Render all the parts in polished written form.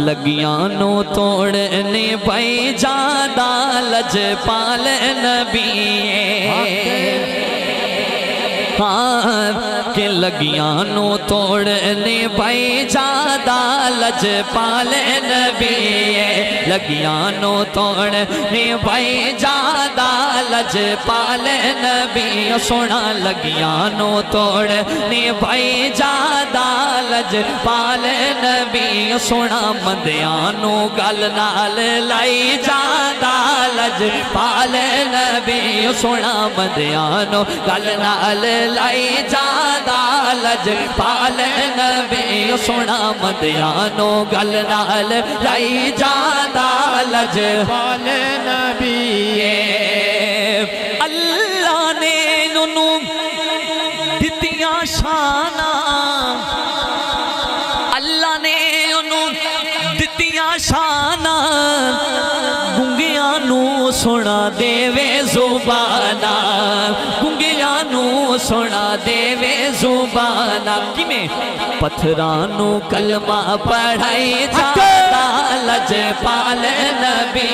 لگیاں نو توڑنے بھائی جادہ لجپال نبی کہ لگیاں نو توڑنے بھائی جادہ لجپال نبی لگیاں نو توڑنے بھائی جادہ لجپال نبی سونا لگیاں نو توڑنے بھائی جادہ لجپال نبی سونا مندیاں نو گل نال لائی جادہ لجپال نبی سونا مندیاں نو گل نال لائی جادہ لجپال نبی سونا مندیاں نو گل نال لائی جادہ لجپال نبی اللہ نے انہوں دتیاں شانہ اللہ نے انہوں دتیاں شانہ گنگیاں نو سنا دے وے زبانہ گنگیاں نو سنا دے وے زبانہ کیمیں پتھرانو کلمہ پڑھائی جادہ لجپال نبی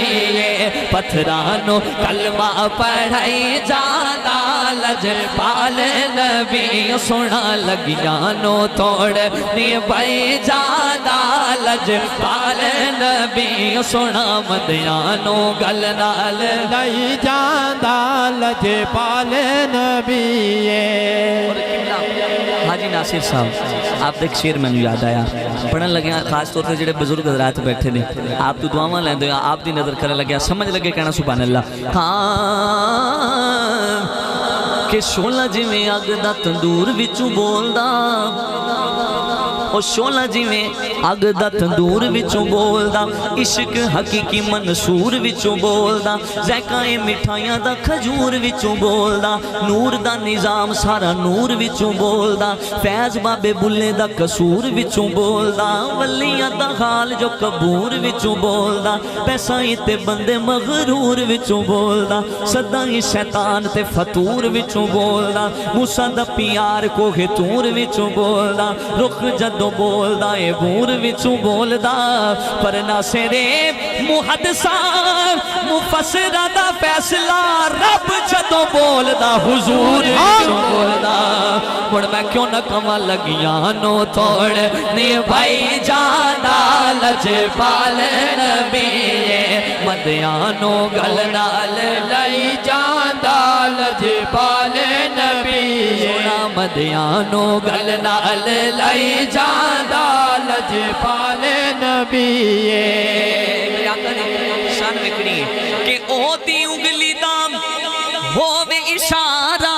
پتھرانو کلمہ پڑھائی جادہ لجپال نبی سونا لگیاں نو توڑنے بھائی جادہ لجپال نبی سونا مندیاں نو گل نال لائی جادہ لجپال نبی حاجی ناصر صاحب آپ دیکھ شیر میں یاد آیا پڑھن لگے خاص طور سے جڑے بزرگ حضرات بیٹھے نے آپ تو دعاواں لیندے ہو آپ دی نظر کرنے لگے سمجھ لگے کہنا سبحان اللہ کہ شولا جی میں اگ دا تندور وچوں بولدا او شولا جی میں اگ دا تندور وچوں بولدا عشق حقیقی منصور وچوں بولدا ذائقہ مٹھائیاں دا کھجور وچوں بولدا نور دا نظام سارا نور وچوں بولدا فیض بابے بلے دا قصور وچوں بولدا ولیاں دا حال جو قبور وچوں بولدا پیسہ تے بندے مغرور وچوں بولدا صدا ہی شیطان تے فتور وچوں بولدا موسیٰ دا پیار کوہ تور وچوں بولدا رخ جدوں بولدا اے بور وچوں بولدا پر ناصرے محدثہ مفسرہ دا فیصلہ رب جدوں بولدا حضور وچوں بولدا مڑ میں کیوں نہ کما لگیاں نو توڑنے بھائی جادہ لجپال نبی مندیاں نو گل نال لائی جادہ لجپال نبی سونا مندیاں نو گل نال لائی جادہ لجپال نبی میرے آقا نے شان وکڑی ہے کہ او دی انگلی دام ہووے اشارہ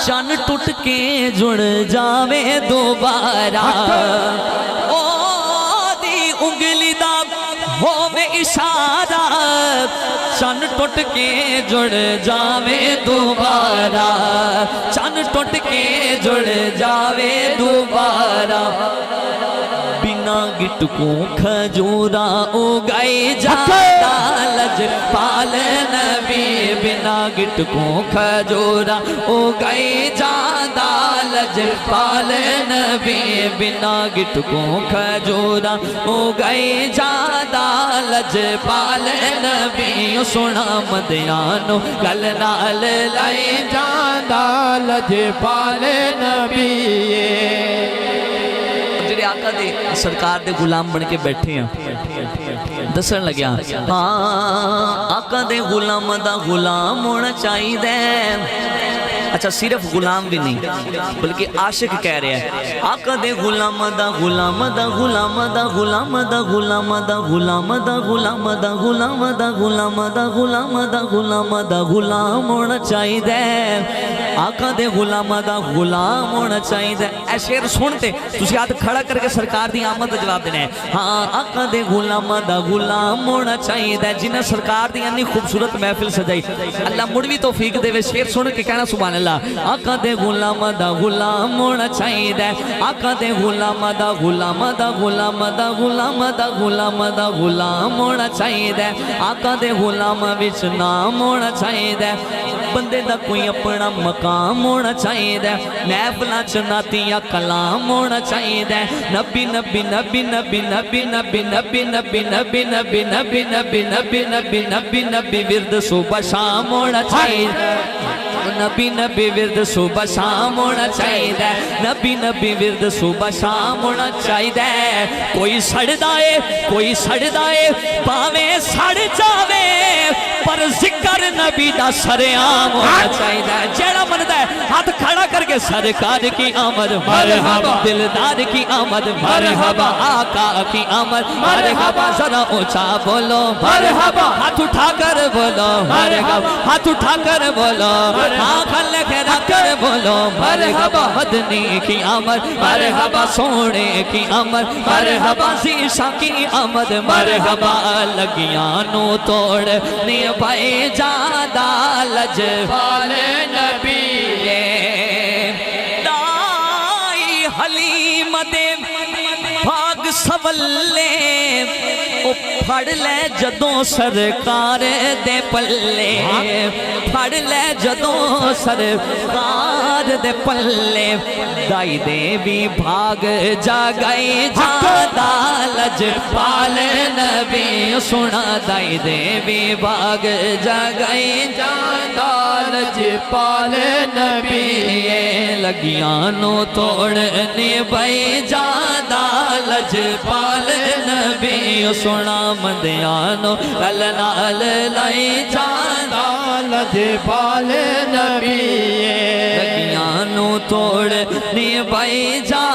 چن ٹوٹ کے جڑ جاوے دوبارہ او دی انگلی دام ہووے اشارہ چن ٹوٹ کے جڑ جاوے دوبارہ چن ٹوٹ کے جڑ جاوے دوبارہ بنا گٹکوں کھجورا اگائی جادہ لجپال نبی بنا گٹکوں کھجورا اگائی جادہ لجپال نبی بنا گٹکوں کھجورا اگائی جادہ لجپال نبی سونا مندیاں نو گل نال لائی جادہ لجپال نبی آقا دے سرکار دے غلام بن کے بیٹھے ہیں دسن لگیا آقا دے غلام دا غلام ہونا چاہیے دے اچھا صرف غلام بھی نہیں بلکہ عاشق کہہ رہے ہیں آقا دے غلام دا غلام دا غلام دا غلام دا غلام دا غلام دا غلام دا غلام دا غلام دا غلام دا غلام دا غلام ہونا چاہیے دے آقا دے غلام دا غلام ہونا چاہیے دے اے شیر سنتے تسی ہاتھ کھڑا کر کے سرکار دی آمد دا جواب دینے ہیں ہاں آقا دے غلام دا غلام ہونا چاہیے دے جنہیں سرکار دی انی خوبصورت محفل سجائی اللہ مڑوی توفیق دے وے شیر سن کے کہنا سبحان اللہ آقا دے غلام دا غلام ہونا چاہیے دے آقا دے غلام دا غلام دا غلام دا غلام دا غلام دا غلام ہونا چاہیے دے آقا دے غلام وچ نام ہونا چاہیے دے بندے دا کوئی اپنا مقام ہونا چاہیے دے محفلاں چ نعتیاں کلام ہونا چاہیے دے نبی نبی نبی نبی نبی نبی نبی نبی نبی نبی نبی نبی نبی نبی نبی نبی ورد صبح شام ہونا چاہیے نبی نبی ورد صبح شام ہونا چاہیے نبی نبی ورد صبح شام ہونا چاہیے کوئی سڑدا ہے کوئی سڑدا ہے پاویں سڑ جاوے پر ذکر نبی دا سرعام ہونا چاہیے جیڑا مندا ہے ہاتھ کھڑا کر کے سرکار کی آمد مرحبا دلدار کی آمد مرحبا آقا کی آمد مرحبا ذرا اونچا بولو مرحبا ہاتھ اٹھا کر بولو مرحبا ہاتھ اٹھا کر بولو آنکھ لکھا کر بولو مرحبا مدنی کی آمد مرحبا سونے کی آمد مرحبا زیشا کی آمد مرحبا لگیاں نو توڑ بھائی جادہ لجپال نبی دائی حلیم دے بھاگ سولے او پھڑ لے جدوں سرکار دے پلے پھڑ لے جدوں سرکار دے پلے دائی دے بھی بھاگ جاگئی جادہ لجپال نبی سنا دائی دے بھی بھاگ جاگئی جادہ لجپال نبی لگیاں نو توڑنے بھائی جادہ لجپال نبی سنا مدیانو للنال لائی جادہ لجپال نبی لگیاں نو توڑنے بھائی جادہ